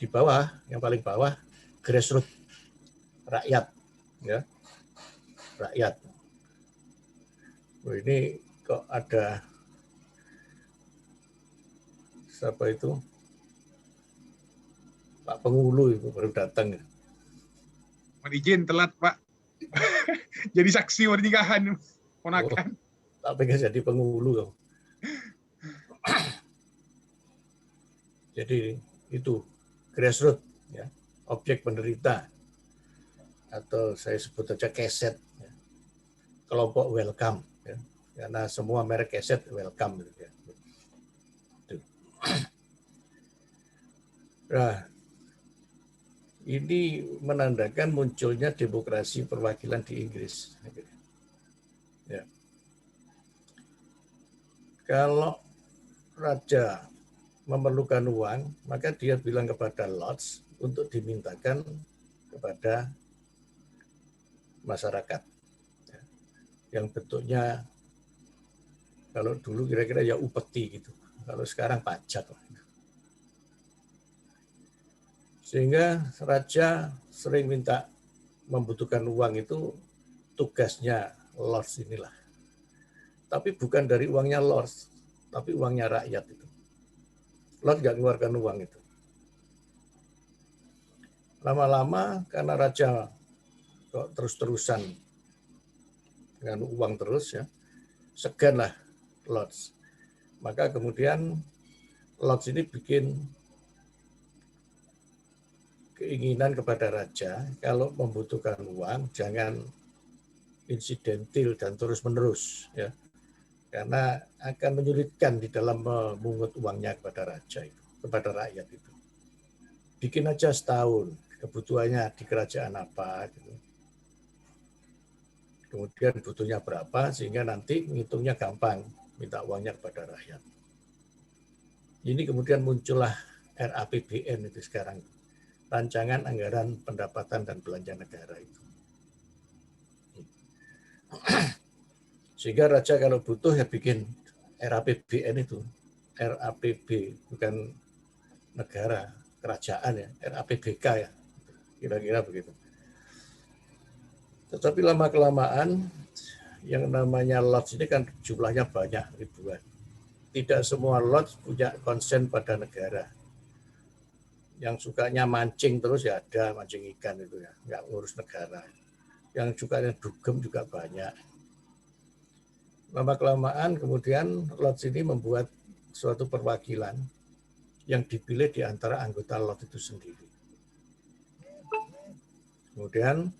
di bawah, yang paling bawah, grassroots, rakyat, ya, rakyat. Ini kok ada siapa itu? Pak Pengulu itu baru datang. Mohon izin telat, Pak. Jadi saksi pernikahan ponakan. Tak pengen jadi Pengulu. Jadi itu grassroots, ya, objek penderita, atau saya sebut saja keset, ya, kelompok welcome, ya, karena semua merek keset welcome. Ya. Nah, ini menandakan munculnya demokrasi perwakilan di Inggris. Ya. Kalau raja memerlukan uang, maka dia bilang kepada lords untuk dimintakan kepada masyarakat. Yang bentuknya, kalau dulu kira-kira ya upeti gitu. Kalau sekarang pajak. Sehingga raja sering minta membutuhkan uang itu tugasnya lords inilah. Tapi bukan dari uangnya lords, tapi uangnya rakyat itu. Lord nggak mengeluarkan uang itu. Lama-lama karena raja kok terus-terusan dengan uang terus, ya, seganlah lords. Maka kemudian lords ini bikin keinginan kepada raja, kalau membutuhkan uang jangan insidentil dan terus-menerus, ya, karena akan menyulitkan di dalam memungut uangnya kepada raja itu, kepada rakyat itu. Bikin aja setahun, kebutuhannya di kerajaan apa, gitu. Kemudian butuhnya berapa, sehingga nanti ngitungnya gampang, minta uangnya kepada rakyat. Ini kemudian muncullah RAPBN itu sekarang, Rancangan Anggaran Pendapatan dan Belanja Negara itu. Sehingga raja kalau butuh ya bikin RAPBN itu, RAPB, bukan negara, kerajaan ya, RAPBK ya, kira-kira begitu. Tetapi lama-kelamaan yang namanya lords ini kan jumlahnya banyak, ribuan. Tidak semua lords punya konsen pada negara. Yang sukanya mancing terus ya ada, mancing ikan itu ya, nggak ngurus negara. Yang sukanya dugem juga banyak. Lama-kelamaan kemudian lords ini membuat suatu perwakilan yang dipilih di antara anggota lords itu sendiri. Kemudian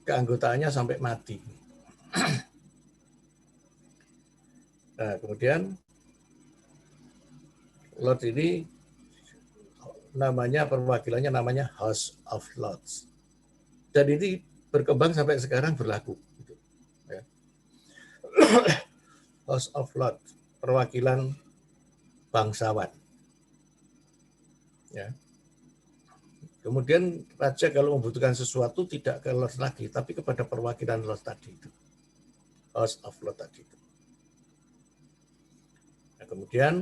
keanggotaannya sampai mati. Nah, kemudian lords ini namanya, perwakilannya namanya House of Lords. Dan ini berkembang sampai sekarang berlaku. House of Lords, perwakilan bangsawan. Ya. Kemudian raja kalau membutuhkan sesuatu tidak ke Lords lagi, tapi kepada perwakilan Lords tadi itu, House of Lords tadi itu. Nah, kemudian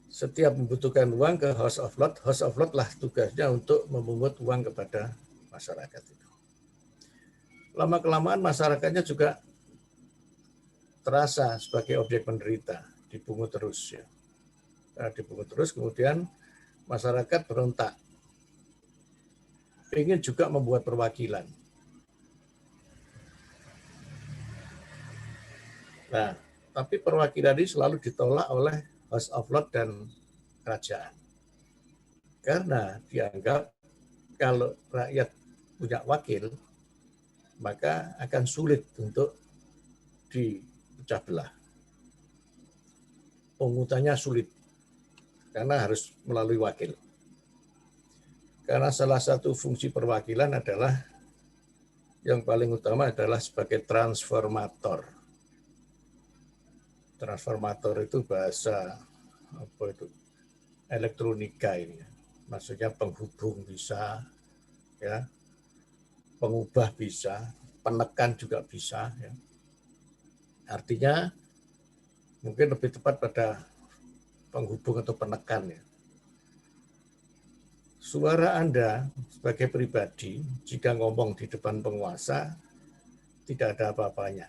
setiap membutuhkan uang ke House of Lords lah tugasnya untuk memungut uang kepada masyarakat itu. Lama-kelamaan masyarakatnya juga terasa sebagai objek penderita, dipungut terus, ya. Nah, dipungut terus, kemudian masyarakat berontak, ingin juga membuat perwakilan. Nah, tapi perwakilan ini selalu ditolak oleh House of Lords dan kerajaan, karena dianggap kalau rakyat punya wakil, maka akan sulit untuk dipecah belah. Pungutannya sulit, karena harus melalui wakil. Karena salah satu fungsi perwakilan adalah, yang paling utama adalah sebagai transformator. Transformator itu bahasa apa itu? Elektronika ini. Maksudnya penghubung bisa, ya, pengubah bisa, penekan juga bisa, ya. Artinya mungkin lebih tepat pada penghubung atau penekan, ya. suara Anda sebagai pribadi jika ngomong di depan penguasa tidak ada apa-apanya.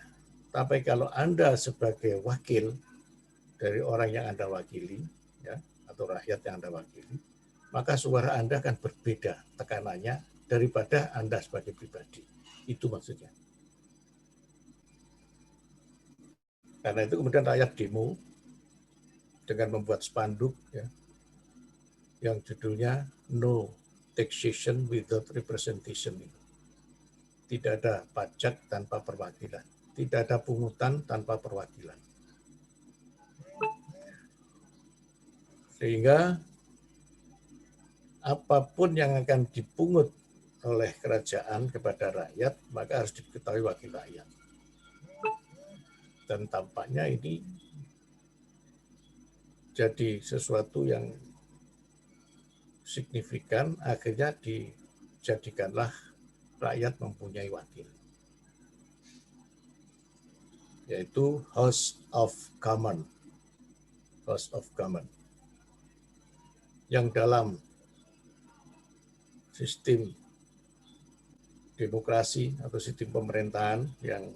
Tapi kalau Anda sebagai wakil dari orang yang Anda wakili, ya, atau rakyat yang Anda wakili, maka suara Anda akan berbeda tekanannya daripada Anda sebagai pribadi. Itu maksudnya. Karena itu kemudian rakyat demo dengan membuat spanduk, ya, yang judulnya No Taxation Without Representation. Tidak ada pajak tanpa perwakilan. Tidak ada pungutan tanpa perwakilan. Sehingga apapun yang akan dipungut oleh kerajaan kepada rakyat, maka harus diketahui wakil rakyat. Dan tampaknya ini jadi sesuatu yang signifikan, akhirnya dijadikanlah rakyat mempunyai wakil, yaitu House of Commons. House of Commons. Yang dalam sistem demokrasi atau sistem pemerintahan yang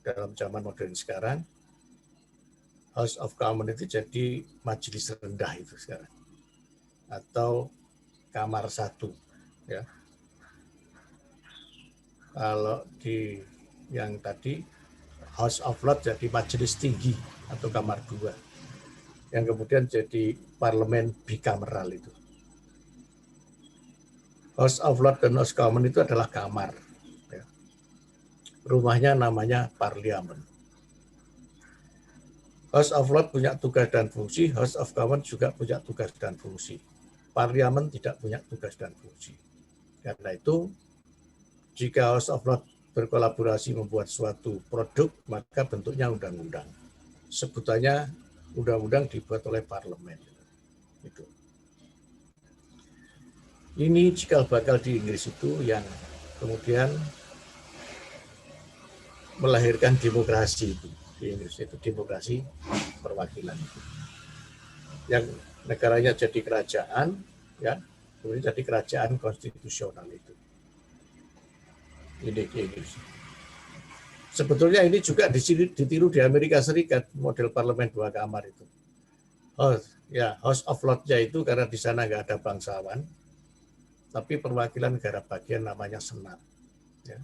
dalam zaman modern sekarang, House of Commons itu jadi majelis rendah itu sekarang, atau kamar satu, ya. Kalau di yang tadi House of Lords jadi majelis tinggi atau kamar dua, yang kemudian jadi parlemen bikameral itu. House of Lords dan House of Commons itu adalah kamar, ya. Rumahnya namanya parliamen. House of Lords punya tugas dan fungsi, House of Commons juga punya tugas dan fungsi. Parliamen tidak punya tugas dan fungsi. Karena itu, jika House of Lords berkolaborasi membuat suatu produk, maka bentuknya undang-undang. Sebutannya undang-undang dibuat oleh parlemen. Itu. Ini cikal bakal di Inggris itu yang kemudian melahirkan demokrasi itu. Di Inggris itu demokrasi perwakilan. Yang negaranya jadi kerajaan, ya, kemudian jadi kerajaan konstitusional itu. Ini di Inggris. Sebetulnya ini juga ditiru di Amerika Serikat, model parlemen dua kamar itu. Oh ya, House of Lords-nya itu karena di sana nggak ada bangsawan, tapi perwakilan negara bagian namanya Senat. Ya.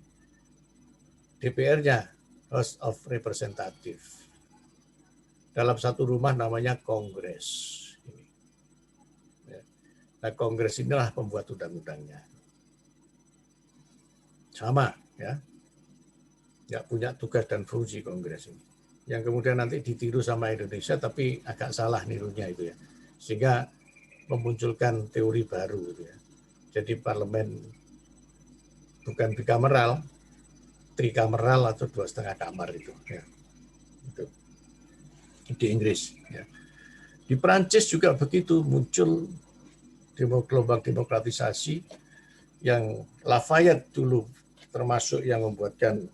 DPR-nya House of Representative. Dalam satu rumah namanya Kongres. Ya. Nah, Kongres inilah pembuat undang-undangnya. Sama, ya. Nggak punya tugas dan fungsi Kongres ini. Yang kemudian nanti ditiru sama Indonesia, tapi agak salah nirunya itu ya. Sehingga memunculkan teori baru gitu ya. Jadi parlemen bukan bikameral, trikameral atau 2,5 kamar itu. Ya. Itu di Inggris. Ya. Di Prancis juga begitu, muncul gelombang demokratisasi yang Lafayette dulu termasuk yang membuatkan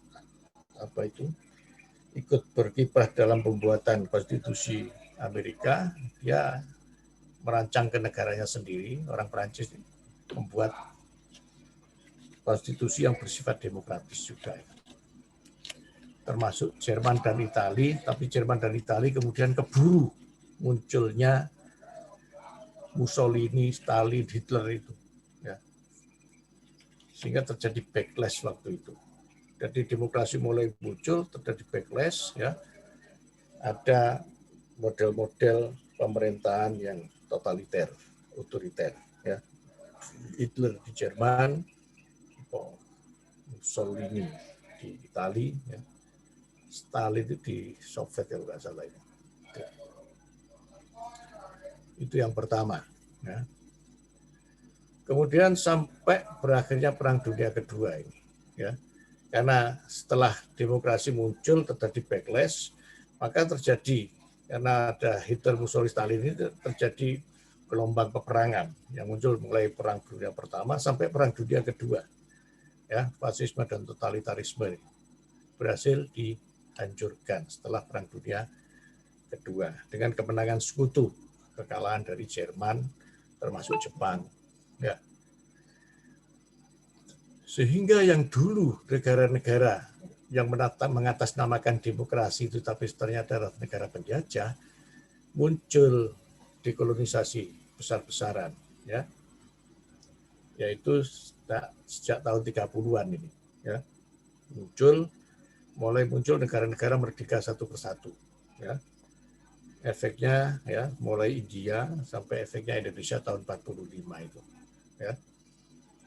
apa itu ikut berkiprah dalam pembuatan konstitusi Amerika. Dia merancang ke negaranya sendiri, orang Prancis membuat konstitusi yang bersifat demokratis juga. Termasuk Jerman dan Italia, tapi Jerman dan Italia kemudian keburu munculnya Mussolini, Stalin, Hitler itu. Ya. Sehingga terjadi backlash waktu itu. Jadi demokrasi mulai muncul, terjadi backlash, ya. Ada model-model pemerintahan yang totaliter, otoriter, ya. Hitler di Jerman, Mussolini di Italia, ya. Stalin itu di Soviet kalau nggak salah ini. Itu yang pertama. Ya. Kemudian sampai berakhirnya Perang Dunia Kedua ini, ya. Karena setelah demokrasi muncul terjadi backlash, maka terjadi karena ada Hitler, Mussolini, Stalin ini terjadi gelombang peperangan yang muncul mulai Perang Dunia Pertama sampai Perang Dunia Kedua. Ya, fasisme dan totalitarisme berhasil dihancurkan setelah Perang Dunia Kedua dengan kemenangan sekutu, kekalahan dari Jerman termasuk Jepang, Ya. Sehingga yang dulu negara-negara yang mengatasnamakan demokrasi itu tapi ternyata adalah negara penjajah, muncul dekolonisasi besar-besaran, ya, yaitu sejak tahun 30-an ini, ya, mulai muncul negara-negara merdeka satu persatu, ya. Efeknya ya mulai India sampai efeknya Indonesia tahun 45 itu, ya.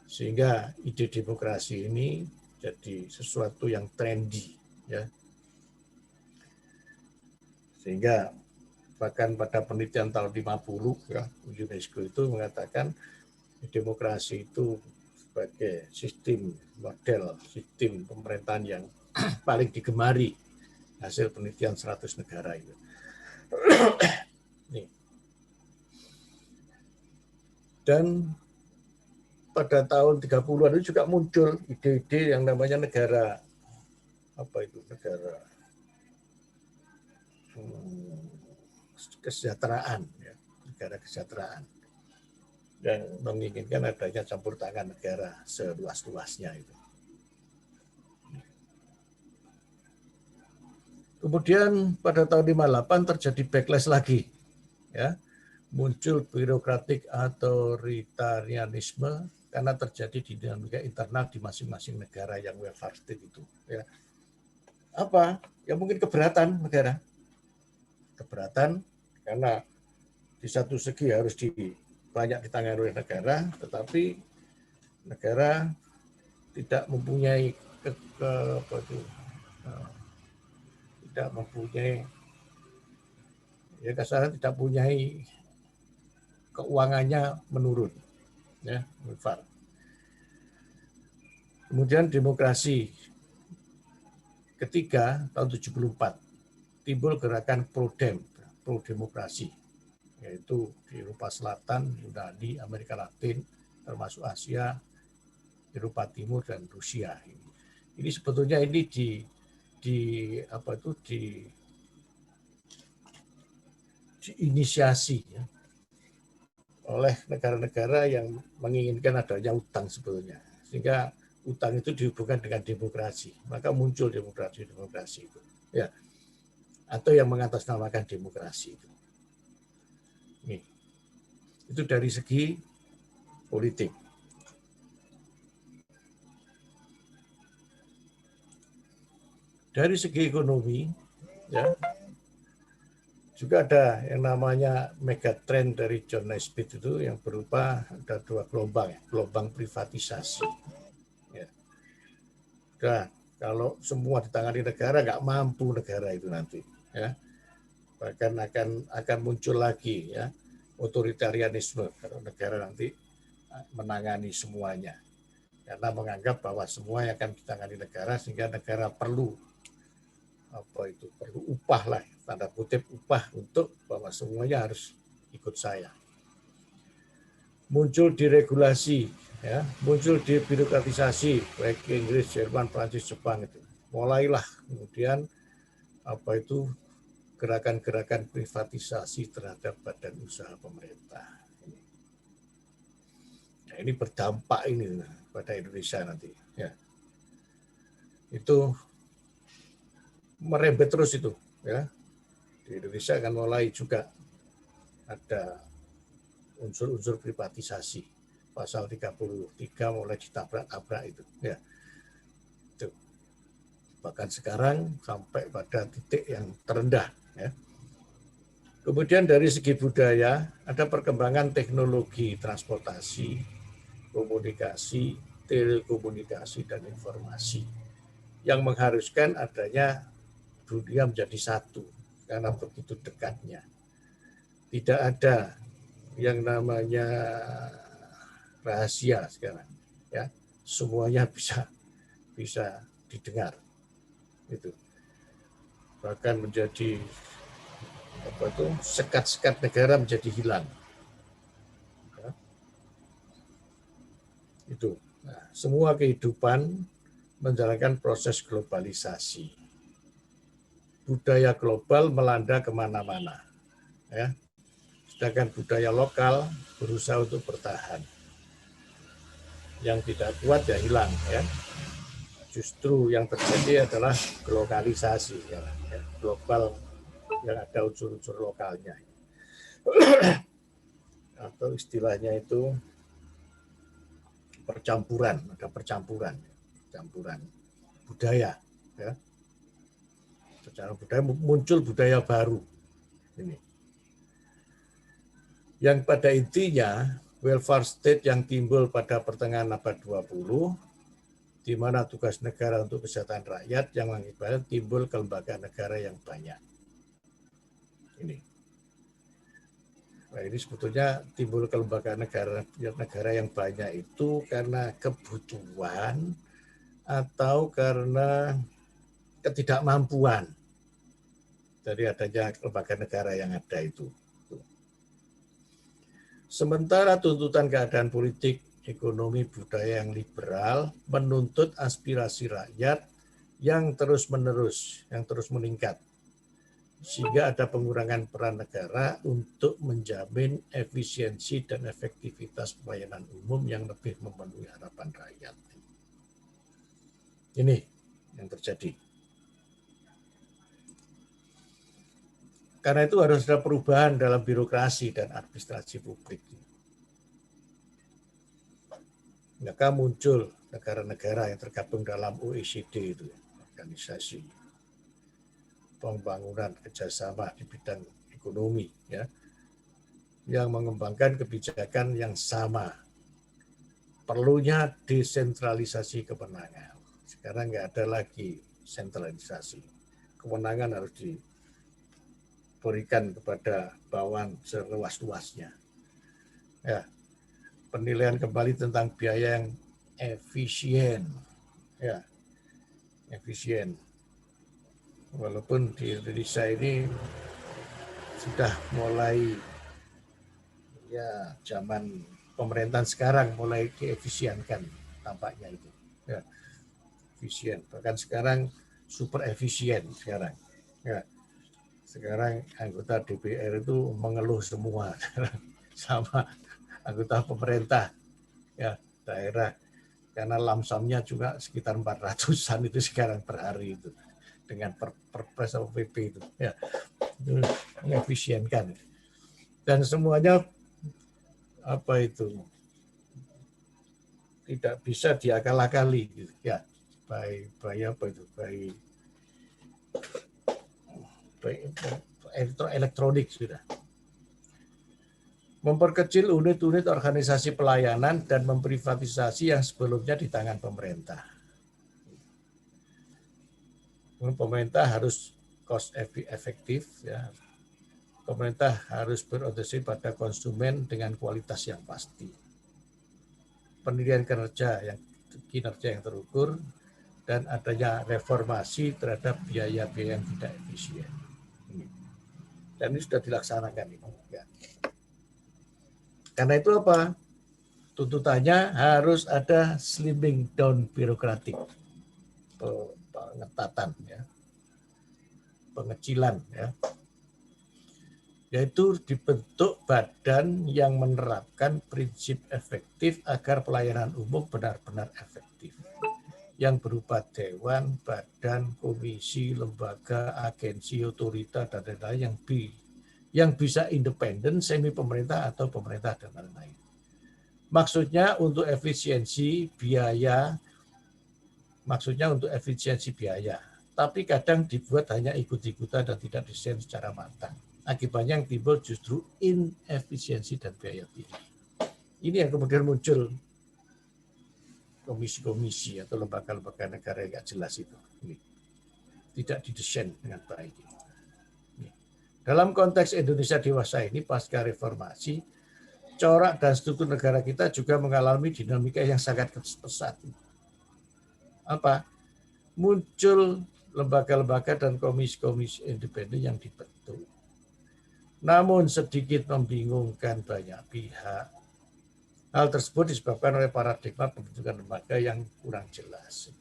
Sehingga ide demokrasi ini jadi sesuatu yang trendy, ya. Sehingga bahkan pada penelitian tahun 50 ya, UNESCO itu mengatakan demokrasi itu sebagai model sistem pemerintahan yang paling digemari hasil penelitian 100 negara itu. Dan pada tahun 30-an itu juga muncul ide-ide yang namanya negara kesejahteraan, ya, negara kesejahteraan, yang menginginkan adanya campur tangan negara seluas-luasnya itu. Kemudian pada tahun 58 terjadi backlash lagi, ya, muncul birokratik authoritarianisme karena terjadi dinamika internal di masing-masing negara yang welfare state itu, ya. Apa? Ya mungkin keberatan negara, karena di satu segi harus banyak ditangani oleh negara, tetapi negara tidak mempunyai kasaran tidak mempunyai keuangannya menurun, ya, welfare. Kemudian demokrasi ketiga tahun 74 timbul gerakan pro demokrasi, yaitu di Eropa Selatan, Yunani, Amerika Latin, termasuk Asia, Eropa Timur dan Rusia. Ini sebetulnya ini diinisiasi, ya, oleh negara-negara yang menginginkan adanya utang sebetulnya, sehingga utang itu dihubungkan dengan demokrasi, maka muncul demokrasi itu, ya, atau yang mengatasnamakan demokrasi itu. Itu dari segi politik. Dari segi ekonomi, ya, juga ada yang namanya megatrend dari John Naisbitt itu yang berupa ada dua gelombang, ya, gelombang privatisasi. Ya. Nah, kalau semua ditangani negara, nggak mampu negara itu nanti, ya. Bahkan akan muncul lagi, ya, otoritarianisme kalau negara nanti menangani semuanya, karena menganggap bahwa semua yang akan ditangani negara, sehingga negara perlu upah lah, tanda kutip upah, untuk bahwa semuanya harus ikut saya. Muncul diregulasi, ya, muncul dibirokratisasi, baik Inggris, Jerman, Prancis, Jepang itu. Mulailah kemudian gerakan-gerakan privatisasi terhadap badan usaha pemerintah. Nah, ini berdampak ini pada Indonesia nanti, ya. Itu merembet terus itu, ya. Di Indonesia akan mulai juga ada unsur-unsur privatisasi. Pasal 33 mulai ditabrak-tabrak itu, ya. Itu. Bahkan sekarang sampai pada titik yang terendah, ya. Kemudian dari segi budaya ada perkembangan teknologi transportasi, komunikasi, telekomunikasi, dan informasi yang mengharuskan adanya dunia menjadi satu karena begitu dekatnya. Tidak ada yang namanya rahasia sekarang, ya, semuanya bisa didengar, itu bahkan menjadi sekat-sekat negara menjadi hilang, ya. Itu, nah, semua kehidupan menjalankan proses globalisasi. Budaya global melanda kemana-mana, ya. Sedangkan budaya lokal berusaha untuk bertahan. yang tidak kuat ya hilang ya. Justru yang terjadi adalah globalisasi ya, global yang ada unsur-unsur lokalnya. Atau istilahnya itu percampuran, ada percampuran budaya ya. Secara budaya muncul budaya baru ini. Yang pada intinya welfare state yang timbul pada pertengahan abad 20, di mana tugas negara untuk kesehatan rakyat yang mengakibatkan timbul kelembagaan negara yang banyak. Ini. Nah, ini sebetulnya timbul kelembagaan negara yang banyak itu karena kebutuhan atau karena ketidakmampuan dari adanya lembaga negara yang ada itu. Sementara tuntutan keadaan politik, ekonomi, budaya yang liberal menuntut aspirasi rakyat yang terus-menerus, yang terus meningkat. Sehingga ada pengurangan peran negara untuk menjamin efisiensi dan efektivitas pelayanan umum yang lebih memenuhi harapan rakyat. Ini yang terjadi. Karena itu harus ada perubahan dalam birokrasi dan administrasi publik. Maka muncul negara-negara yang tergabung dalam OECD itu, organisasi pembangunan kerjasama di bidang ekonomi, ya, yang mengembangkan kebijakan yang sama. Perlunya desentralisasi kewenangan. Sekarang nggak ada lagi sentralisasi. Kewenangan harus diberikan kepada bawahan seluas-luasnya. Ya, penilaian kembali tentang biaya yang efisien, ya, efisien. Walaupun di Indonesia ini sudah mulai, ya, zaman pemerintahan sekarang mulai diefisienkan tampaknya itu, ya, efisien. Bahkan sekarang super efisien sekarang. Ya. Sekarang anggota DPR itu mengeluh semua sama anggota pemerintah, ya, daerah, karena lamsamnya juga sekitar 400-an itu sekarang per hari itu dengan perpres PP itu, ya, itu mengefisienkan dan semuanya apa itu tidak bisa diakal-akali, gitu, ya, by apa itu by elektronik sudah. Memperkecil unit-unit organisasi pelayanan dan memprivatisasi yang sebelumnya di tangan pemerintah. Pemerintah harus cost efektif, ya. Pemerintah harus berorientasi pada konsumen dengan kualitas yang pasti. Penilaian kinerja yang terukur dan adanya reformasi terhadap biaya-biaya yang tidak efisien. Dan ini sudah dilaksanakan ini. Ya. Karena itu apa? Tuntutannya harus ada slimming down birokratik, pengetatan, ya, pengecilan, ya, yaitu dibentuk badan yang menerapkan prinsip efektif agar pelayanan umum benar-benar efektif, yang berupa dewan, badan, komisi, lembaga, agensi, otorita, dan lain-lain yang bisa independen, semi pemerintah atau pemerintah dan lain-lain. Maksudnya untuk efisiensi biaya, tapi kadang dibuat hanya ikut-ikutan dan tidak didesain secara matang. Akibatnya yang timbul justru inefisiensi dan biaya tinggi. Ini yang kemudian muncul komisi-komisi atau lembaga-lembaga negara yang nggak jelas itu. Ini tidak didesain dengan baik. Dalam konteks Indonesia dewasa ini pasca reformasi, corak dan struktur negara kita juga mengalami dinamika yang sangat pesat. Apa? Muncul lembaga-lembaga dan komisi-komisi independen yang dibentuk. Namun sedikit membingungkan banyak pihak. Hal tersebut disebabkan oleh paradigma pembentukan lembaga yang kurang jelas.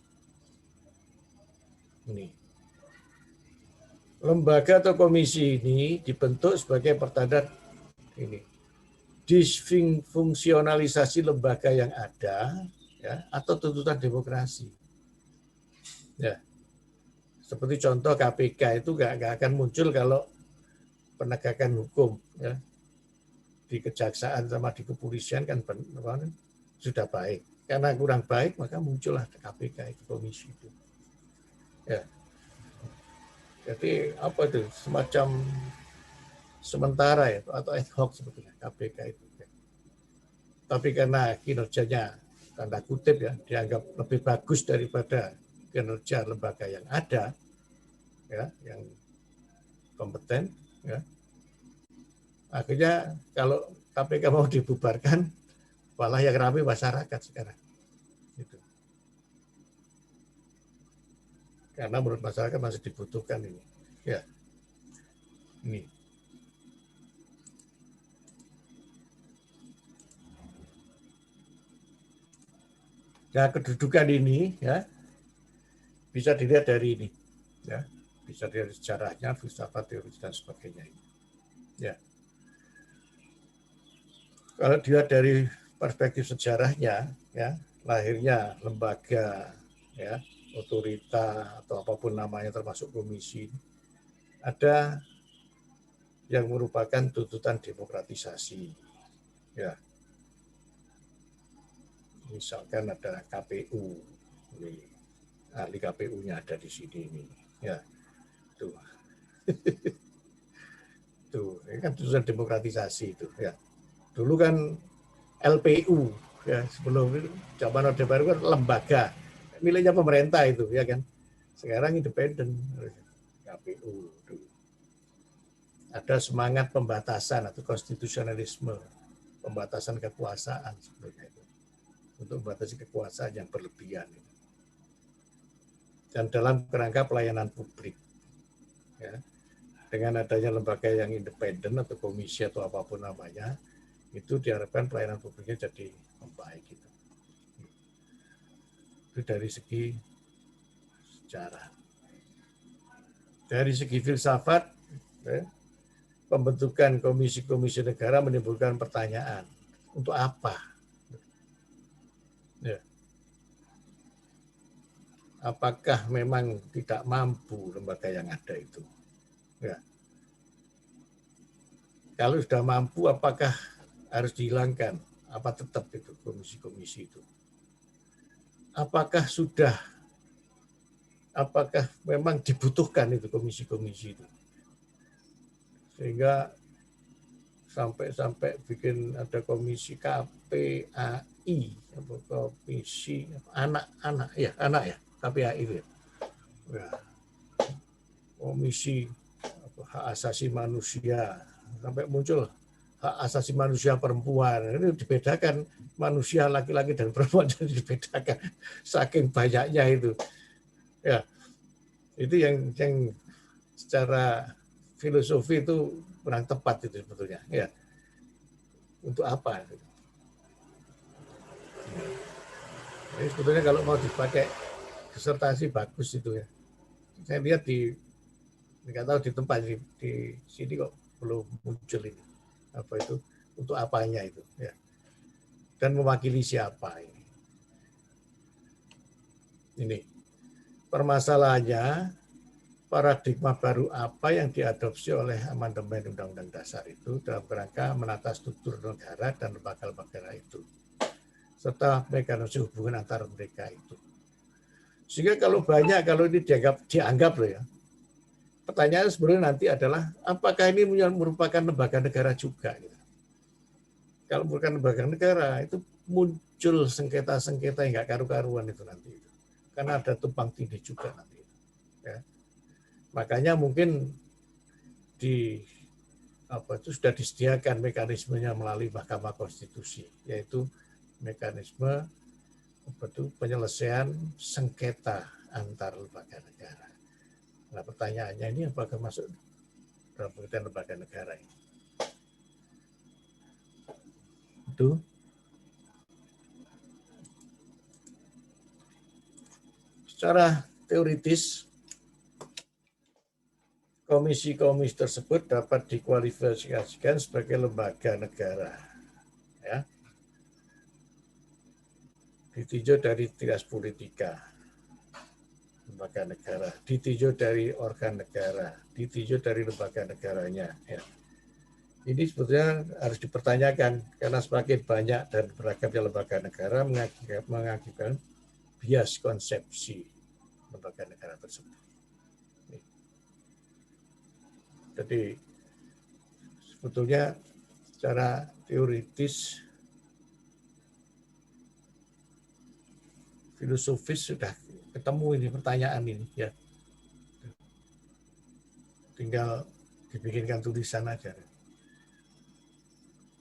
Ini. Lembaga atau komisi ini dibentuk sebagai pertanda ini disfungsionalisasi lembaga yang ada, ya, atau tuntutan demokrasi. Ya, seperti contoh KPK itu nggak akan muncul kalau penegakan hukum ya, di kejaksaan sama di kepolisian kan sudah baik. Karena kurang baik maka muncullah KPK itu, komisi itu. Ya. Jadi apa itu semacam sementara ya atau ad hoc sebetulnya KPK itu. Tapi karena kinerjanya tanda kutip ya dianggap lebih bagus daripada kinerja lembaga yang ada ya, yang kompeten ya. Akhirnya kalau KPK mau dibubarkan malah yang ramai masyarakat sekarang. Gitu. Karena menurut masyarakat masih dibutuhkan ini. Ya. Ini. Nah, kedudukan ini ya bisa dilihat dari ini, ya, bisa dari sejarahnya, filsafat, teori dan sebagainya. Ya, kalau dilihat dari perspektif sejarahnya, ya, lahirnya lembaga, ya, otorita atau apapun namanya termasuk komisi, ada yang merupakan tuntutan demokratisasi, ya. Misalkan ada KPU, ini ahli KPU-nya ada di sini ini, ya, tuh, tuh, ini kan tuntutan demokratisasi itu, ya. Dulu kan LPU, ya, sebelum zaman Orde Baru kan lembaga, miliknya pemerintah itu, ya kan. Sekarang independen, KPU. Tuh. Ada semangat pembatasan atau konstitusionalisme, pembatasan kekuasaan sebenarnya itu, untuk membatasi kekuasaan yang berlebihan. Dan dalam kerangka pelayanan publik, ya, dengan adanya lembaga yang independen atau komisi atau apapun namanya, itu diharapkan pelayanan publiknya jadi membaik. Gitu. Itu dari segi sejarah. Dari segi filsafat, ya, pembentukan komisi-komisi negara menimbulkan pertanyaan, untuk apa? Ya. Apakah memang tidak mampu lembaga yang ada itu? Ya. Kalau sudah mampu, apakah harus dihilangkan? Apa tetap itu komisi-komisi itu? Apakah memang dibutuhkan itu komisi-komisi itu? Sehingga sampai bikin ada komisi KPAI, komisi anak ya KPAI itu ya. Komisi hak asasi manusia, sampai muncul hak asasi manusia perempuan. Ini dibedakan manusia laki-laki dan perempuan, jadi dibedakan saking banyaknya itu. Ya, itu yang secara filosofi itu kurang tepat itu sebetulnya. Ya, untuk apa? Jadi sebetulnya kalau mau dipakai disertasi bagus itu ya. Saya lihat nggak tahu di tempat di sini kok belum muncul ini. Apa itu? Untuk apanya itu? Ya. Dan mewakili siapa ini? Ini permasalahannya. Paradigma baru apa yang diadopsi oleh amandemen Undang-Undang Dasar itu dalam kerangka menata struktur negara dan lembaga-lembaga itu, serta mekanisme hubungan antara mereka itu. Sehingga kalau ini dianggap loh ya, pertanyaan sebenarnya nanti adalah apakah ini merupakan lembaga negara juga? Gitu. Kalau bukan lembaga negara itu muncul sengketa-sengketa yang nggak karu-karuan itu nanti, karena ada tumpang tindih juga nanti. Ya. Makanya mungkin sudah disediakan mekanismenya melalui Mahkamah Konstitusi, yaitu mekanisme penyelesaian sengketa antar lembaga negara. Nah, pertanyaannya ini apakah masuk dalam pengertian lembaga negara ini? Itu secara teoritis komisi-komisi tersebut dapat dikualifikasikan sebagai lembaga negara, ya. ditinjau dari trias politika lembaga negara, ditinjau dari organ negara, ditinjau dari lembaga negaranya. Ya. Ini sebetulnya harus dipertanyakan karena semakin banyak dan beragamnya lembaga negara mengakibatkan bias konsepsi lembaga negara tersebut. Jadi sebetulnya secara teoritis, filosofis sudah ketemu ini pertanyaan ini ya. Tinggal dibikinkan tulisan aja.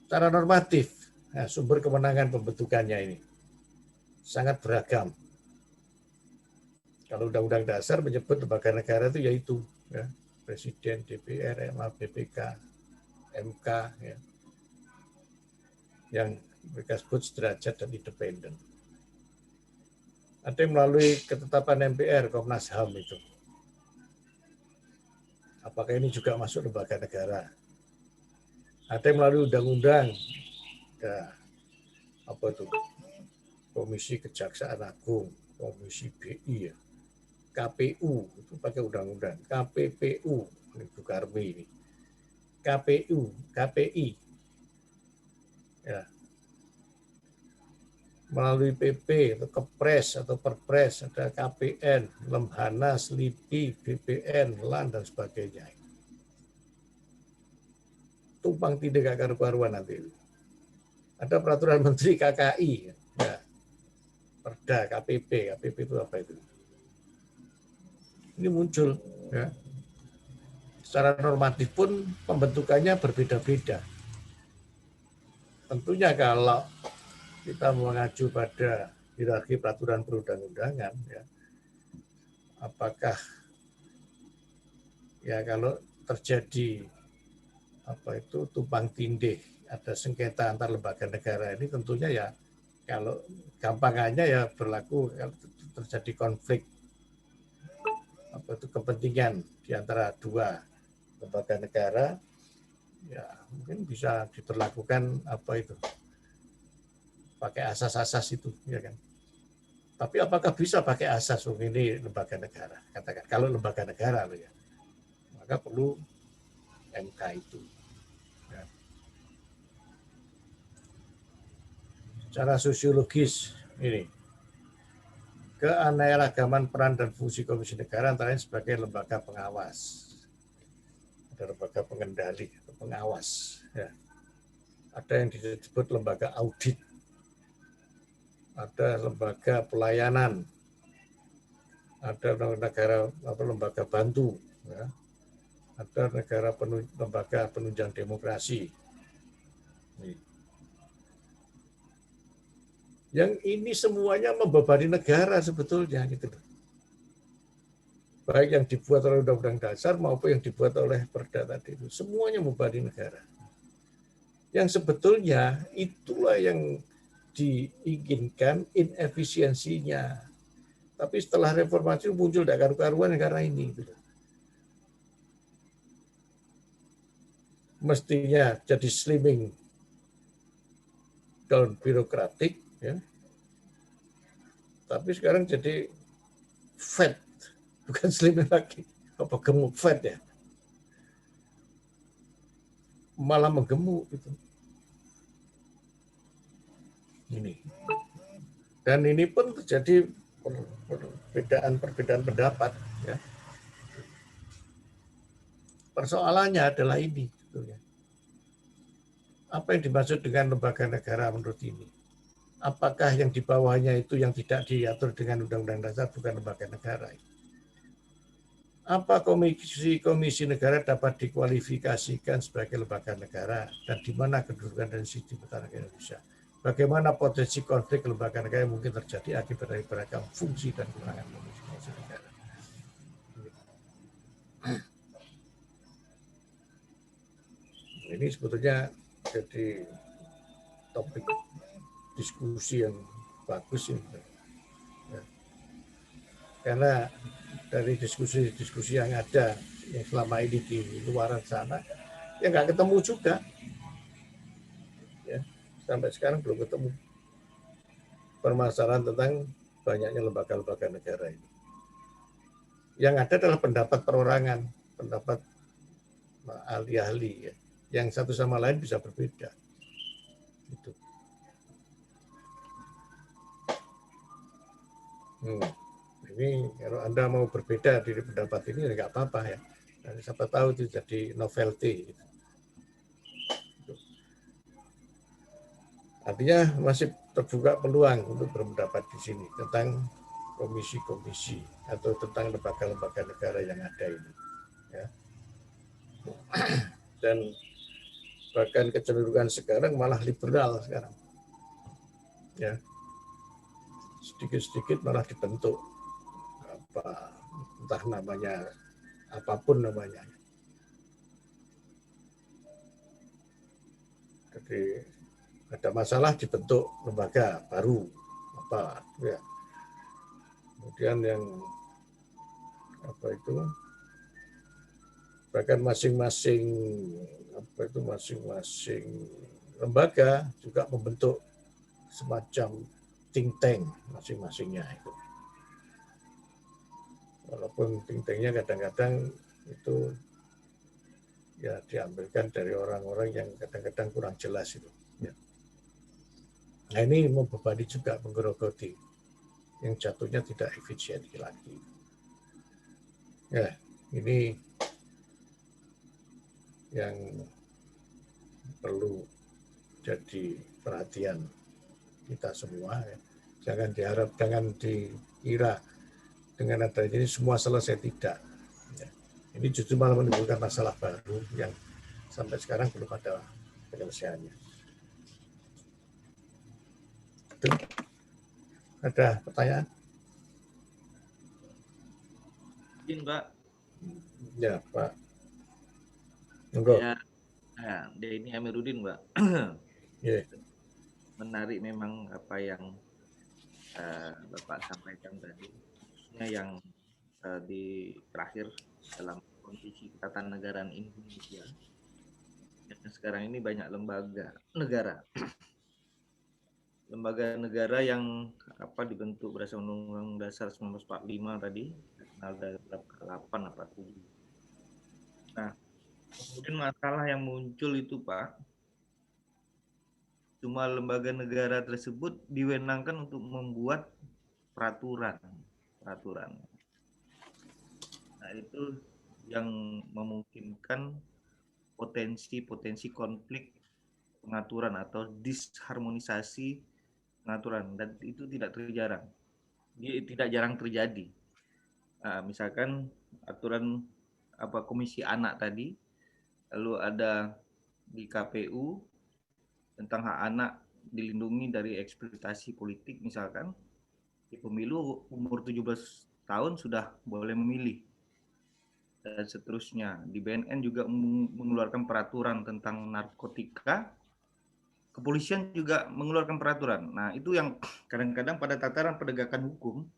Secara normatif, nah, sumber kewenangan pembentukannya ini sangat beragam. Kalau Undang-Undang Dasar menyebut lembaga negara itu yaitu ya, Presiden, DPR, MA, BPK, MK, ya, yang mereka sebut sederajat dan independen. Ada yang melalui ketetapan MPR, Komnas HAM itu. Apakah ini juga masuk lembaga negara? Ada yang melalui undang-undang, ya, apa itu? Komisi Kejaksaan Agung, Komisi BI, ya. KPU itu pakai undang-undang, KPPU, ini Bu Karmi ini, KPU, KPI, ya, melalui PP atau Kepres atau Perpres, ada KPN, Lemhanas, LIPI, BPN, LAN dan sebagainya. Tumpang tindih gak karu-karuan nanti. Ada peraturan Menteri KKI, ya, Perda, KPP, KPP itu apa itu? Ini muncul, ya. Secara normatif pun pembentukannya berbeda-beda. Tentunya kalau kita mengacu pada hierarki peraturan perundang-undangan, ya, apakah ya kalau terjadi apa itu tumpang tindih, ada sengketa antar lembaga negara ini tentunya ya kalau gampangannya ya berlaku kalau terjadi konflik apa itu kepentingan di antara dua lembaga negara, ya mungkin bisa diberlakukan apa itu pakai asas-asas itu, ya kan. Tapi apakah bisa pakai asas ini lembaga negara? Katakan kalau lembaga negara loh ya, maka perlu MK itu. Ya. Secara sosiologis ini keanekaragaman peran dan fungsi Komisi Negara antara lain sebagai lembaga pengawas, ada lembaga pengendali atau pengawas, ya. Ada yang disebut lembaga audit, ada lembaga pelayanan, ada negara atau lembaga bantu, ya. Ada lembaga penunjang demokrasi. Yang ini semuanya membebani negara sebetulnya gitu. Baik yang dibuat oleh Undang-Undang Dasar maupun yang dibuat oleh Perda tadi itu, semuanya membebani negara. Yang sebetulnya itulah yang diinginkan inefisiensinya. Tapi setelah reformasi muncul tidak karu-karuan karena ini. Gitu. Mestinya jadi slimming down birokratik, ya. Tapi sekarang jadi fat, bukan slimming lagi, apa gemuk, fat ya, malah menggemuk itu. Ini dan ini pun terjadi perbedaan pendapat, ya. Persoalannya adalah ini, ya. Apa yang dimaksud dengan lembaga negara menurut ini? Apakah yang di bawahnya itu yang tidak diatur dengan Undang-Undang Dasar bukan lembaga negara? Apa komisi negara dapat dikualifikasikan sebagai lembaga negara dan di mana kedudukan dan sistem negara Indonesia? Bagaimana potensi konflik lembaga negara yang mungkin terjadi akibat dari beragam fungsi dan kewenangan komisi negara? Ini sebetulnya jadi topik diskusi yang bagus ini. Ya. Karena dari diskusi-diskusi yang ada yang selama ini di luar sana, ya nggak ketemu juga. Ya, sampai sekarang belum ketemu. permasalahan tentang banyaknya lembaga-lembaga negara ini. Yang ada adalah pendapat perorangan, pendapat ahli-ahli ya, yang satu sama lain bisa berbeda. Gitu. Ini kalau Anda mau berbeda dari pendapat ini nggak apa-apa ya. Dan siapa tahu itu jadi novelty. Gitu. Artinya masih terbuka peluang untuk berpendapat di sini tentang komisi-komisi atau tentang lembaga-lembaga negara yang ada ini. Ya. Dan bahkan kecenderungan sekarang malah liberal sekarang. Ya. Sedikit-sedikit malah dibentuk apa entah namanya apapun namanya. Jadi ada masalah dibentuk lembaga baru apa ya. Kemudian yang apa itu bahkan masing-masing lembaga juga membentuk semacam think tank masing-masingnya itu. Walaupun think tanknya kadang-kadang itu ya diambilkan dari orang-orang yang kadang-kadang kurang jelas itu. Ya. Nah ini membebani juga menggerogoti yang jatuhnya tidak efisien lagi. Ya ini yang perlu jadi perhatian kita semua. Ya. Jangan dikira dengan adanya ini semua selesai, tidak. Ya. Ini justru malah menimbulkan masalah baru yang sampai sekarang belum ada penyelesaiannya. Ada pertanyaan? Izin, Pak. Ya, Pak. Monggo. Ya, Denny Amiruddin, Pak. Yeah. Menarik memang apa yang Bapak sampaikan tadi, khususnya yang di terakhir dalam kondisi ketatanegaraan Indonesia. Yang sekarang ini banyak lembaga negara yang dibentuk berdasarkan Undang-Undang Dasar 1945 tadi, ada 8 apa 7. Nah, kemudian masalah yang muncul itu, Pak, cuma lembaga negara tersebut diwenangkan untuk membuat peraturan. Nah, itu yang memungkinkan potensi konflik pengaturan atau disharmonisasi pengaturan, dan itu tidak jarang terjadi. Misalkan aturan komisi anak tadi, lalu ada di KPU tentang hak anak dilindungi dari eksploitasi politik, misalkan di pemilu umur 17 tahun sudah boleh memilih, dan seterusnya. Di BNN juga mengeluarkan peraturan tentang narkotika, kepolisian juga mengeluarkan peraturan. Nah, itu yang kadang-kadang pada tataran penegakan hukum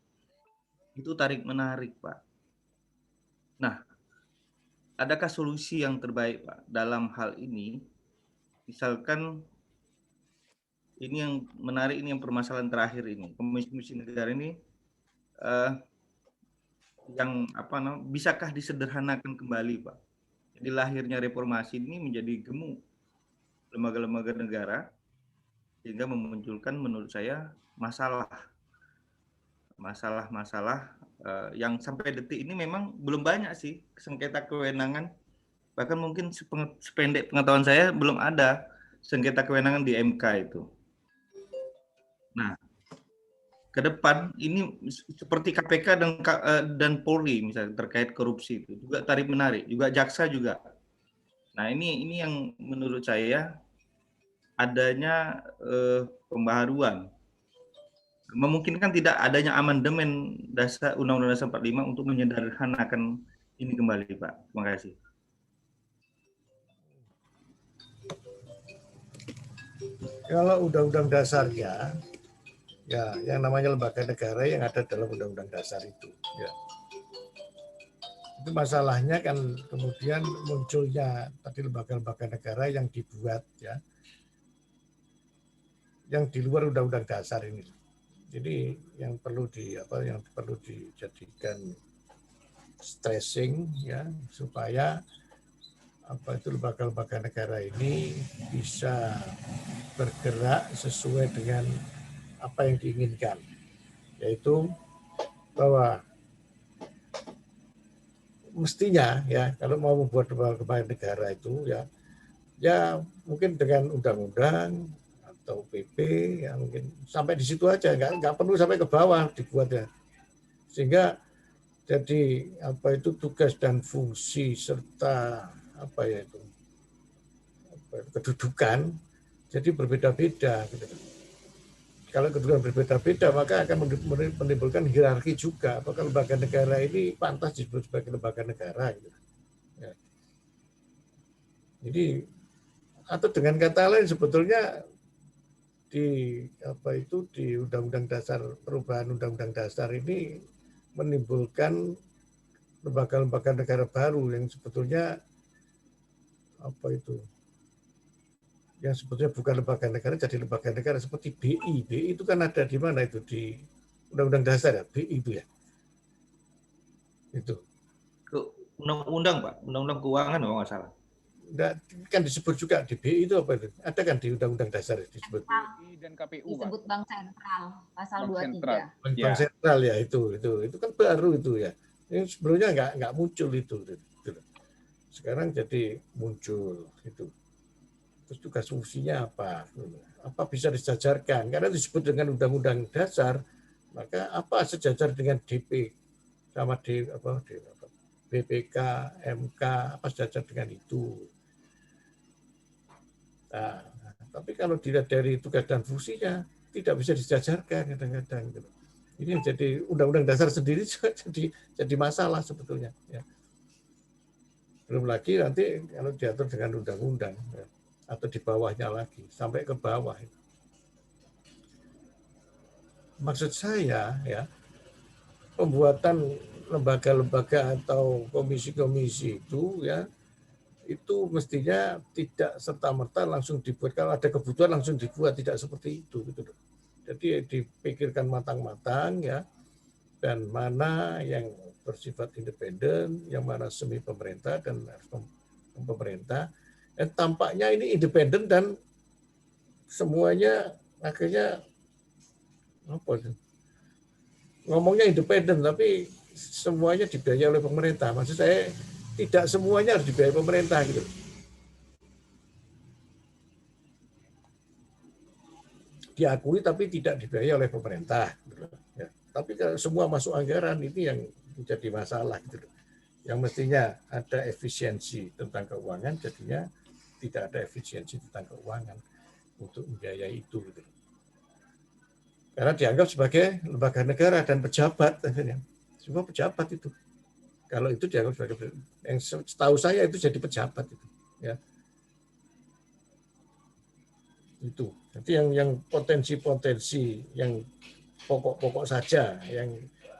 itu tarik-menarik, Pak. Nah, adakah solusi yang terbaik, Pak, dalam hal ini? Misalkan ini yang menarik, ini yang permasalahan terakhir ini, komisi negara ini yang bisakah disederhanakan kembali, Pak? Jadi lahirnya reformasi ini menjadi gemuk lembaga-lembaga negara sehingga memunculkan menurut saya masalah yang sampai detik ini memang belum banyak sih sengketa kewenangan, bahkan mungkin sependek pengetahuan saya belum ada sengketa kewenangan di MK itu. Nah, ke depan ini seperti KPK dan Polri misalnya terkait korupsi itu juga tarik menarik, juga jaksa juga. Nah, ini yang menurut saya adanya pembaharuan, memungkinkan tidak adanya amandemen Undang-Undang Dasar 45 untuk menyederhanakan ini kembali, Pak. Terima kasih. Kalau undang-undang dasarnya, ya yang namanya lembaga negara yang ada dalam undang-undang dasar itu, ya. Itu masalahnya kan kemudian munculnya tadi lembaga-lembaga negara yang dibuat, ya, yang di luar undang-undang dasar ini. Jadi yang perlu dijadikan stressing ya supaya itu lembaga-lembaga negara ini bisa bergerak sesuai dengan apa yang diinginkan, yaitu bahwa mestinya ya kalau mau membuat lembaga negara itu ya mungkin dengan undang-undang atau PP ya mungkin sampai di situ aja, nggak perlu sampai ke bawah dibuatnya, sehingga jadi tugas dan fungsi serta kedudukan jadi berbeda-beda gitu. Kalau kedudukan berbeda-beda maka akan menimbulkan hierarki juga. Apakah lembaga negara ini pantas disebut sebagai lembaga negara gitu. Ya. Jadi atau dengan kata lain sebetulnya di Undang-Undang Dasar, perubahan Undang-Undang Dasar ini menimbulkan lembaga-lembaga negara baru yang sebetulnya yang sebetulnya bukan lembaga negara jadi lembaga negara, seperti BI. BI itu kan ada di mana itu, di Undang-Undang Dasar ya, BI itu ya. Itu. Undang-undang Pak, Undang-Undang Keuangan kalau nggak salah. Kan disebut juga di BI itu apa itu? Ada kan di Undang-Undang Dasar disebut. BI dan KPU disebut Pak. Bank Sentral pasal 23. Bank Sentral ya itu kan baru itu ya. Ini sebelumnya nggak muncul itu. Sekarang jadi muncul itu. Terus tugas fungsinya apa? Apa bisa disejajarkan? Karena disebut dengan Undang-Undang Dasar, maka apa sejajar dengan DP sama BPK, MK, apa sejajar dengan itu? Nah, tapi kalau dilihat dari tugas dan fungsinya, tidak bisa disejajarkan kadang-kadang. Ini jadi Undang-Undang Dasar sendiri jadi masalah sebetulnya. Ya. Belum lagi nanti kalau diatur dengan undang-undang ya, atau di bawahnya lagi sampai ke bawah. Maksud saya ya pembuatan lembaga-lembaga atau komisi-komisi itu ya itu mestinya tidak serta-merta langsung dibuat, kalau ada kebutuhan langsung dibuat, tidak seperti itu gitu. Jadi dipikirkan matang-matang ya, dan mana yang bersifat independen, yang mana semi pemerintah dan pemerintah. Dan tampaknya ini independen dan semuanya akhirnya ngomongnya independen tapi semuanya dibiayai oleh pemerintah. Maksud saya tidak semuanya harus dibiayai pemerintah gitu. Diakui tapi tidak dibiayai oleh pemerintah. Ya. Tapi kalau semua masuk anggaran ini yang menjadi masalah gitu. Yang mestinya ada efisiensi tentang keuangan, jadinya tidak ada efisiensi tentang keuangan untuk membiayai itu. Gitu. Karena dianggap sebagai lembaga negara dan pejabat, semua pejabat itu. Kalau itu dianggap sebagai, yang setahu saya itu jadi pejabat itu. Ya. Itu. Jadi yang potensi-potensi yang pokok-pokok saja,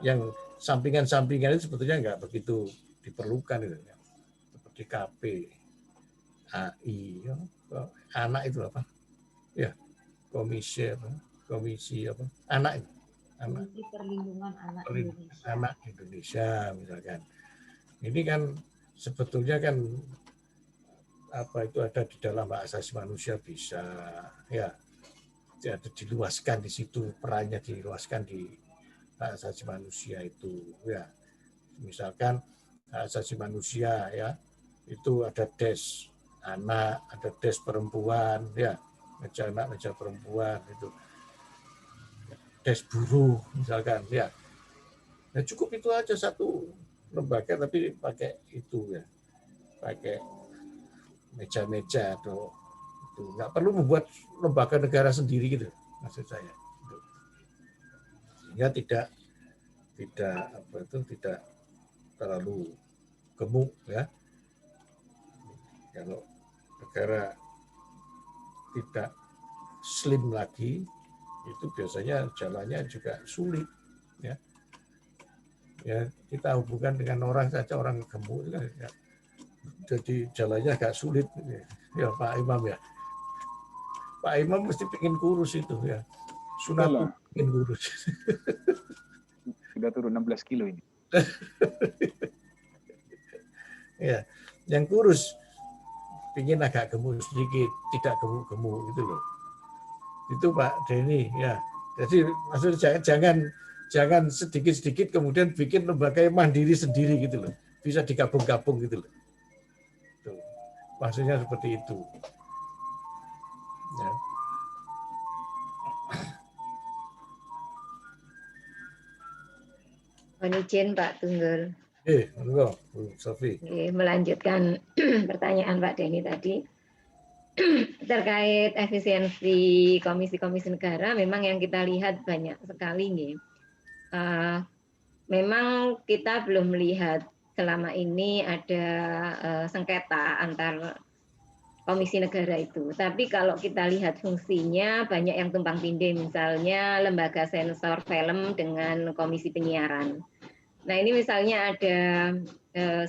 yang sampingan-sampingan itu sebetulnya nggak begitu diperlukan itu. Seperti KP, AI, anak itu apa? Ya, komisi apa? Anak itu. Komisi Perlindungan Anak Indonesia. Anak Indonesia misalkan. Ini kan sebetulnya kan itu ada di dalam hak asasi manusia bisa ya ada diluaskan di situ, perannya diluaskan di hak asasi manusia itu ya. Misalkan hak asasi manusia ya itu ada des anak, ada des perempuan ya, meja anak, meja perempuan itu. Des buruh misalkan ya. Nah, cukup itu aja satu lembaga tapi pakai itu ya. Pakai meja-meja atau itu nggak perlu membuat lembaga negara sendiri gitu maksud saya. Sehingga tidak terlalu gemuk ya. Kalau negara tidak slim lagi itu biasanya jalannya juga sulit ya. Ya kita hubungkan dengan orang saja, orang gemuk ya. Jadi jalannya agak sulit ya Pak Imam ya. Pak Imam mesti pengen kurus itu ya Sunat bikin kurus. Sudah turun 16 kilo ini. Ya, yang kurus pingin agak gemuk sedikit, tidak gemuk-gemuk gitu loh. Itu Pak Denny ya. Jadi maksudnya jangan sedikit-sedikit kemudian bikin lembaga yang mandiri sendiri gitu loh. Bisa digabung-gabung gitu loh. Tuh. Maksudnya seperti itu. Ya. Mohon izin Pak Tunggul. Monggo, Bu Sofi. Melanjutkan pertanyaan Pak Denny tadi terkait efisiensi komisi-komisi negara. Memang yang kita lihat banyak sekali nih. Memang kita belum melihat selama ini ada sengketa antar komisi negara itu. Tapi kalau kita lihat fungsinya banyak yang tumpang tindih, misalnya lembaga sensor film dengan komisi penyiaran. Nah ini misalnya ada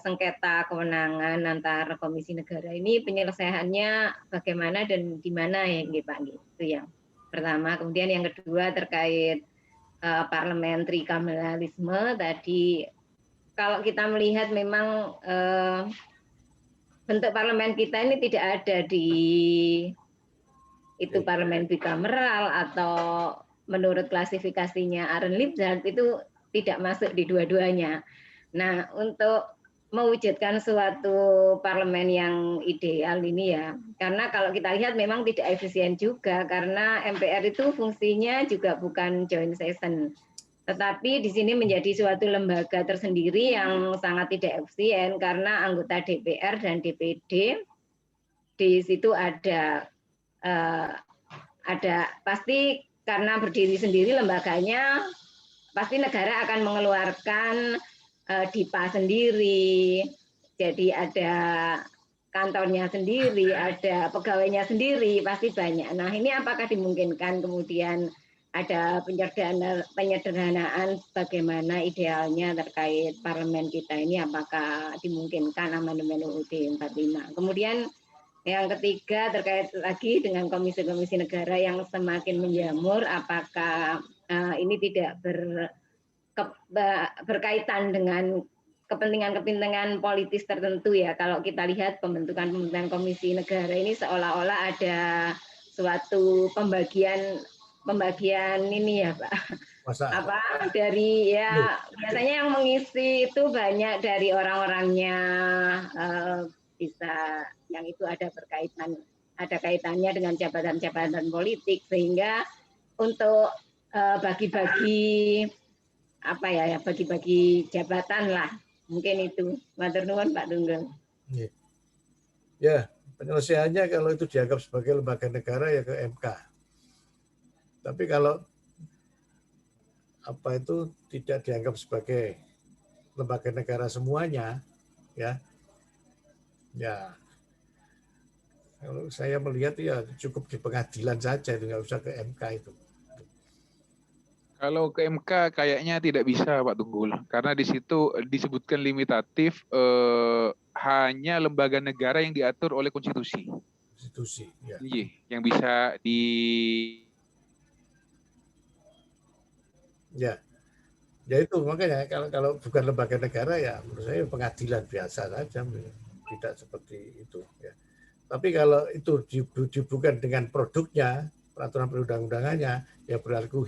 sengketa kewenangan antar komisi negara, ini penyelesaiannya bagaimana dan di mana ya Pak? Itu yang pertama. Kemudian yang kedua terkait parliamentary kameralisme tadi, kalau kita melihat memang bentuk parlemen kita ini tidak ada di itu parlemen bikameral atau menurut klasifikasinya Aaron Lipzat itu tidak masuk di dua-duanya. Nah, untuk mewujudkan suatu parlemen yang ideal ini ya, karena kalau kita lihat memang tidak efisien juga, karena MPR itu fungsinya juga bukan joint session, tetapi di sini menjadi suatu lembaga tersendiri yang sangat tidak efisien, karena anggota DPR dan DPD di situ ada pasti karena berdiri sendiri lembaganya, pasti negara akan mengeluarkan DIPA sendiri, jadi ada kantornya sendiri, ada pegawainya sendiri, pasti banyak. Nah ini apakah dimungkinkan kemudian ada penyederhanaan bagaimana idealnya terkait parlemen kita ini, apakah dimungkinkan amandemen UUD 45. Kemudian yang ketiga terkait lagi dengan komisi-komisi negara yang semakin menjamur, apakah ini tidak berkaitan dengan kepentingan-kepentingan politis tertentu ya. Kalau kita lihat pembentukan komisi negara ini seolah-olah ada suatu pembagian ini ya Pak. Masa? Apa dari ya biasanya yang mengisi itu banyak dari orang-orangnya, bisa yang itu ada kaitannya dengan jabatan-jabatan politik, sehingga untuk bagi-bagi bagi-bagi jabatan lah, mungkin itu. Matur nuwun Pak Tunggul. Ya, penyelesaiannya kalau itu dianggap sebagai lembaga negara ya ke MK. Tapi kalau itu tidak dianggap sebagai lembaga negara semuanya, ya kalau saya melihat ya cukup di pengadilan saja, itu nggak usah ke MK itu. Kalau ke MK kayaknya tidak bisa Pak Tunggul, karena di situ disebutkan limitatif hanya lembaga negara yang diatur oleh konstitusi. Konstitusi, ya. Iya, yang bisa Ya itu makanya kalau bukan lembaga negara ya menurut saya pengadilan biasa saja, tidak seperti itu. Ya. Tapi kalau itu bukan dengan produknya, peraturan perundang-undangannya, ya berlaku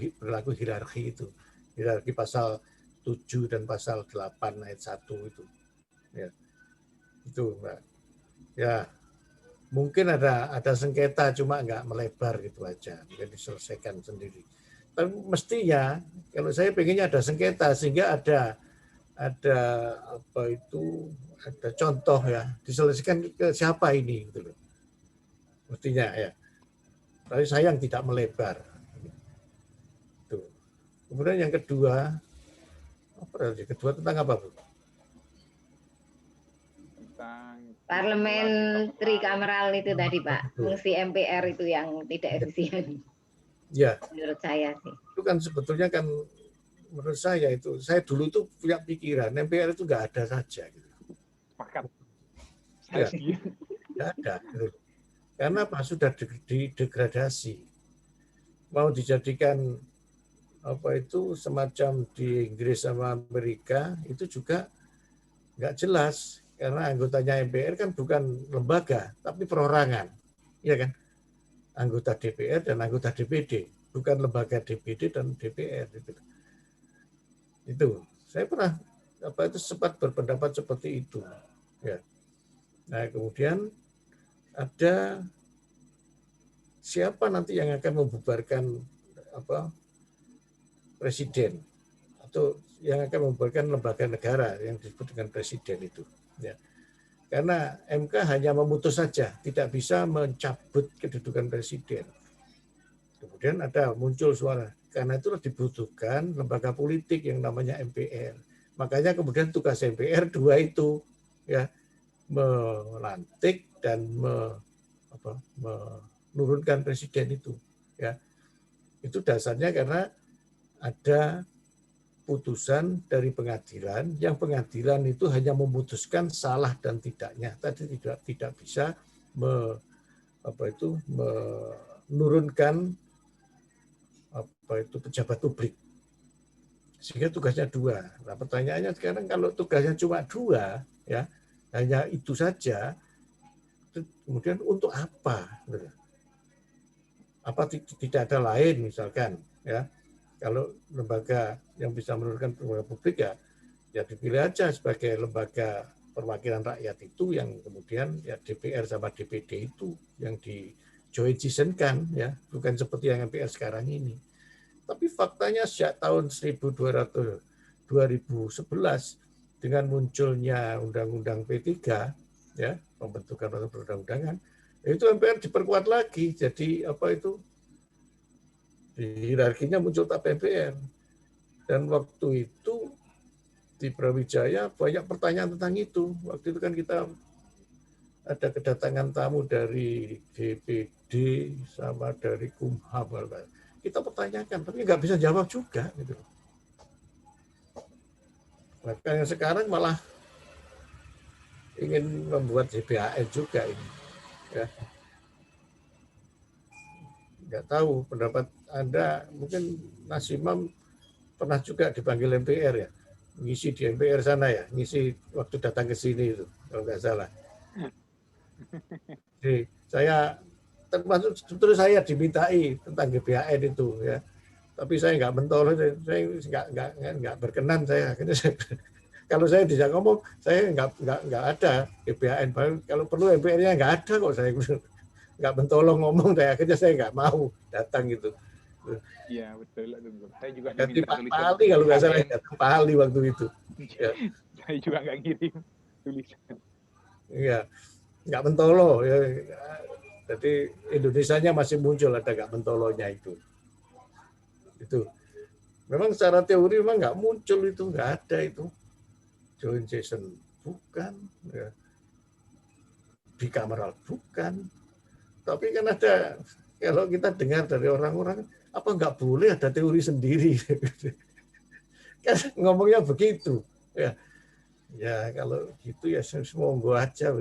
hierarki itu. Hierarki pasal 7 dan pasal 8 ayat 1 itu. Ya. Itu, Mbak. Ya. Mungkin ada sengketa cuma nggak melebar gitu aja, mungkin diselesaikan sendiri. Tapi mestinya kalau saya pengennya ada sengketa sehingga ada contoh ya, diselesaikan ke siapa ini gitu loh. Mestinya ya. Tapi sayang tidak melebar. Tuh. Kemudian yang kedua tentang apa, Bu? Parlemen trikameral itu tadi Pak, fungsi MPR itu yang tidak efisien. Ya. Menurut saya sih. Itu kan sebetulnya kan menurut saya dulu itu punya pikiran MPR itu nggak ada saja. Gitu. Sepakat. Ya, nggak ada. Gitu. Karena apa? Sudah degradasi. mau dijadikan apa itu semacam di Inggris sama Amerika itu juga nggak jelas karena anggotanya MPR kan bukan lembaga tapi perorangan, ya kan? Anggota DPR dan anggota DPD, bukan lembaga DPD dan DPR. Itu saya pernah sempat berpendapat seperti itu. Ya. Nah kemudian ada siapa nanti yang akan membubarkan presiden atau yang akan membubarkan lembaga negara yang disebut dengan presiden itu. Ya. Karena MK hanya memutus saja, tidak bisa mencabut kedudukan presiden. Kemudian muncul suara, karena itulah dibutuhkan lembaga politik yang namanya MPR. Makanya kemudian tugas MPR dua itu, ya, melantik dan menurunkan presiden itu. Ya. Itu dasarnya karena ada putusan dari pengadilan, yang pengadilan itu hanya memutuskan salah dan tidaknya. Tadi tidak bisa menurunkan pejabat publik. Sehingga tugasnya dua. Nah, pertanyaannya sekarang kalau tugasnya cuma dua, ya hanya itu saja, kemudian untuk apa? Apa tidak ada lain misalkan, ya? Kalau lembaga yang bisa menurunkan lembaga publik ya dipilih aja sebagai lembaga perwakilan rakyat itu yang kemudian ya DPR sama DPD itu yang di joint season-kan, ya, bukan seperti yang MPR sekarang ini. Tapi faktanya sejak tahun 2011 dengan munculnya Undang-Undang P3, ya, pembentukan perundang-undangan, itu MPR diperkuat lagi. Jadi di hierarkinya muncul TAP MPR. Dan waktu itu di Brawijaya banyak pertanyaan tentang itu. Waktu itu kan kita ada kedatangan tamu dari DPD sama dari Kumham. Kita pertanyakan, tapi nggak bisa jawab juga. Gitu. Makanya sekarang malah ingin membuat GBHN juga ini. Ya. Nggak tahu pendapat Anda, mungkin Mas Imam pernah juga dipanggil MPR ya, ngisi di MPR sana ya, ngisi waktu datang ke sini itu, kalau nggak salah. Jadi saya termasuk terus saya dimintai tentang GBHN itu ya, tapi saya nggak mentol, saya nggak berkenan saya. Kalau saya bisa ngomong, saya nggak ada GBHN, kalau perlu MPR-nya nggak ada kok saya. Nggak mentolong ngomong, akhirnya saya nggak mau datang gitu. Iya betul. Saya juga Ganti diminta Pak tulisan Ali kalau nggak salah, datang Pak Ali waktu itu. Ya. Saya juga nggak ngirim tulisan. Iya, nggak mentolo. Ya. Jadi Indonesianya masih muncul ada nggak mentolonya itu. Itu. Memang secara teori memang nggak muncul itu, nggak ada itu. Joint session bukan, ya. Bicameral bukan. Tapi kan ada, kalau kita dengar dari orang-orang, apa nggak boleh ada teori sendiri? Kan ngomongnya begitu. Ya kalau gitu ya monggo aja.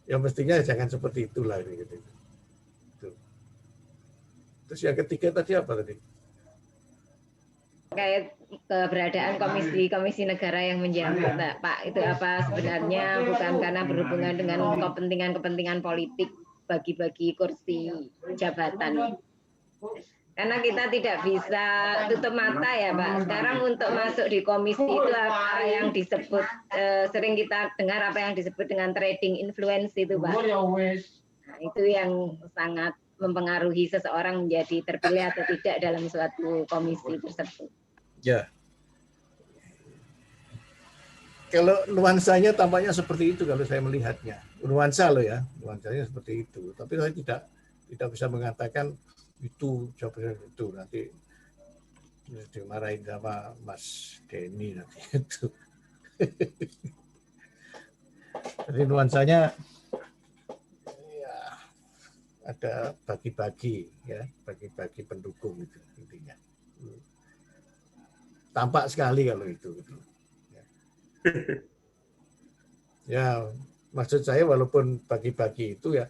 Ya mestinya jangan seperti itulah. Gitu. Terus yang ketiga tadi apa tadi? Terkait keberadaan komisi negara yang menjabat, Pak, itu apa sebenarnya bukan karena berhubungan dengan kepentingan politik bagi-bagi kursi jabatan. Karena kita tidak bisa tutup mata ya Pak. Sekarang untuk masuk di komisi itu apa yang disebut, sering kita dengar apa yang disebut dengan trading influence itu Pak. Nah, itu yang sangat mempengaruhi seseorang menjadi terpilih atau tidak dalam suatu komisi tersebut. Ya. Kalau nuansanya tampaknya seperti itu kalau saya melihatnya. Nuansa loh ya, nuansanya seperti itu. Tapi saya tidak bisa mengatakan itu jawabannya itu, nanti dimarahin sama Mas Denny nanti itu. Jadi nuansanya ya ada bagi-bagi ya, bagi-bagi pendukung itu intinya. Tampak sekali kalau itu. Ya, maksud saya walaupun bagi-bagi itu ya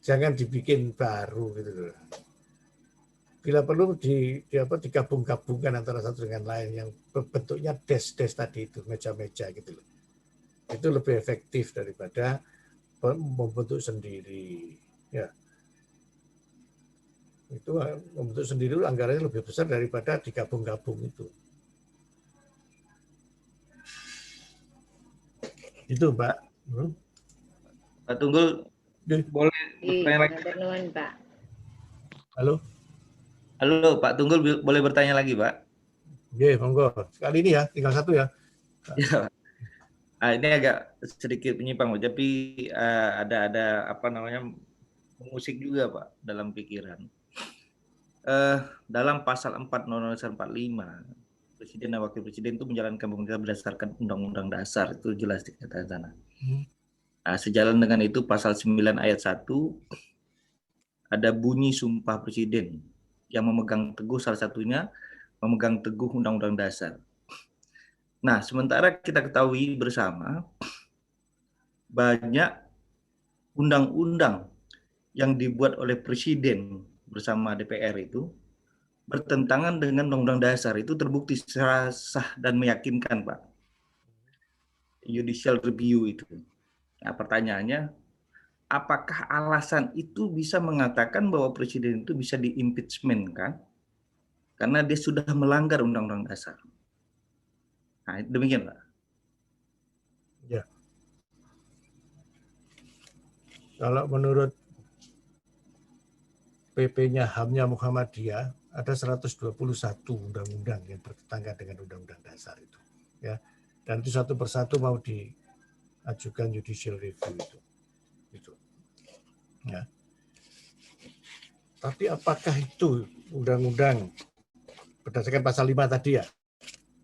jangan dibikin baru gitu loh. bila perlu digabung-gabungkan antara satu dengan lain yang bentuknya desk tadi itu, meja-meja gitu loh. Itu lebih efektif daripada membentuk sendiri. Ya. Itu membentuk sendiri anggarannya lebih besar daripada digabung-gabung itu. Itu, Pak. Pak Tunggul, boleh bertanya lagi? Pak. Halo? Halo, Pak Tunggul boleh bertanya lagi, Pak? Oke, monggo. Sekali ini ya, tinggal satu ya. Ya. Ini agak sedikit menyimpang, tapi ada apa namanya musik juga, Pak, dalam pikiran. Dalam pasal 4 Undang-Undang 45, Presiden dan Wakil Presiden itu menjalankan pemerintahan berdasarkan Undang-Undang Dasar, itu jelas dikatakan sana. Nah, sejalan dengan itu pasal 9 ayat 1 ada bunyi sumpah Presiden yang memegang teguh, salah satunya memegang teguh Undang-Undang Dasar. Nah, sementara kita ketahui bersama banyak undang-undang yang dibuat oleh Presiden bersama DPR itu bertentangan dengan Undang-Undang Dasar, itu terbukti secara sah dan meyakinkan, Pak. Judicial review itu. Nah, pertanyaannya, apakah alasan itu bisa mengatakan bahwa Presiden itu bisa di-impeachment, kan? Karena dia sudah melanggar Undang-Undang Dasar. Nah, demikian, Pak. Ya. Kalau menurut PP-nya HAM-nya Muhammadiyah, ada 121 undang-undang yang bertentangan dengan Undang-Undang Dasar itu. Ya. Dan itu satu persatu mau diajukan judicial review itu. Gitu. Ya. Tapi apakah itu undang-undang berdasarkan pasal 5 tadi ya?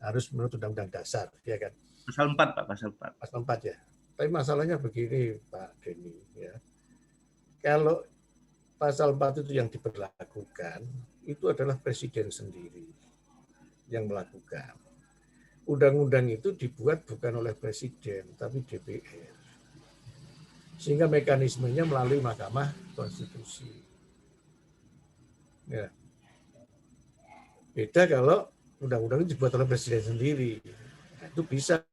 Harus menurut Undang-Undang Dasar, ya kan? Pasal 4, Pak, pasal 4. Pasal 4 ya. Tapi masalahnya begini, Pak Denny, ya. Kalau pasal 4 itu yang diberlakukan, itu adalah Presiden sendiri yang melakukan. Undang-undang itu dibuat bukan oleh Presiden, tapi DPR. Sehingga mekanismenya melalui Mahkamah Konstitusi. Ya. Beda kalau undang-undang itu dibuat oleh Presiden sendiri. Nah, itu bisa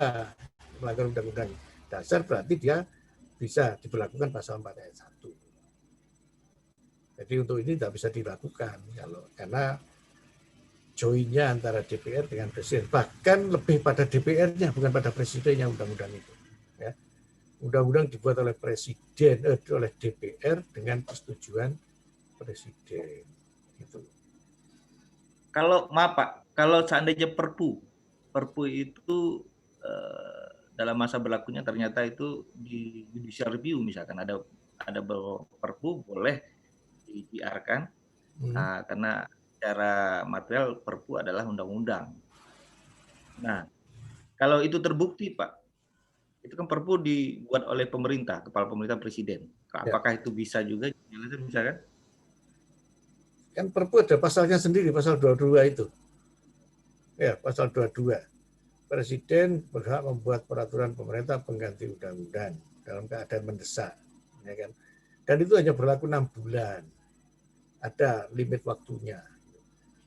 melanggar Undang-Undang Dasar, berarti dia bisa diberlakukan pasal 4 ayat 1. Jadi untuk ini tidak bisa dilakukan karena joinnya antara DPR dengan Presiden. Bahkan lebih pada DPR-nya, bukan pada Presidennya undang-undang itu. Ya. Undang-undang dibuat oleh Presiden, oleh DPR dengan persetujuan Presiden. Gitu. Kalau maaf Pak, kalau seandainya Perpu itu dalam masa berlakunya ternyata itu di judicial review, misalkan ada Perpu boleh dibiarkan karena secara material Perpu adalah undang-undang. Nah, kalau itu terbukti Pak, itu kan Perpu dibuat oleh pemerintah, kepala pemerintah Presiden. Apakah itu bisa juga dijelaskan misalkan? Kan Perpu ada pasalnya sendiri, pasal 22 itu. Ya, pasal 22. Presiden berhak membuat peraturan pemerintah pengganti undang-undang dalam keadaan mendesak. Ya kan? Dan itu hanya berlaku 6 bulan. Ada limit waktunya.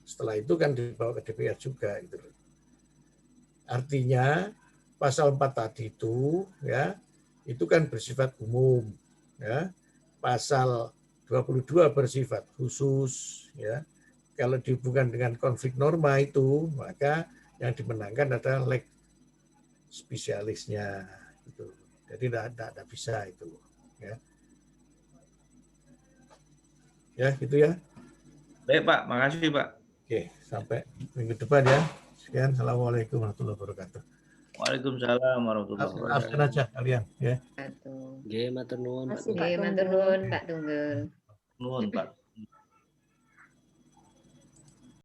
Setelah itu kan dibawa ke DPR juga. Gitu. Artinya, pasal 4 tadi itu, ya, itu kan bersifat umum. Ya. Pasal 22 bersifat khusus, ya. Kalau dihubungkan dengan konflik norma itu, maka yang dimenangkan adalah leg spesialisnya, gitu. Jadi tidak bisa itu, ya. Ya, gitu ya. Baik Pak, makasih Pak. Oke, sampai minggu depan ya. Sekian, assalamualaikum warahmatullahi wabarakatuh. Waalaikumsalam warahmatullahi wabarakatuh. Maafkan aja kalian, ya. Satu. Nggih, matur nuwun Pak. Oke, matur nuwun Pak Tunggul. Nuwun Pak.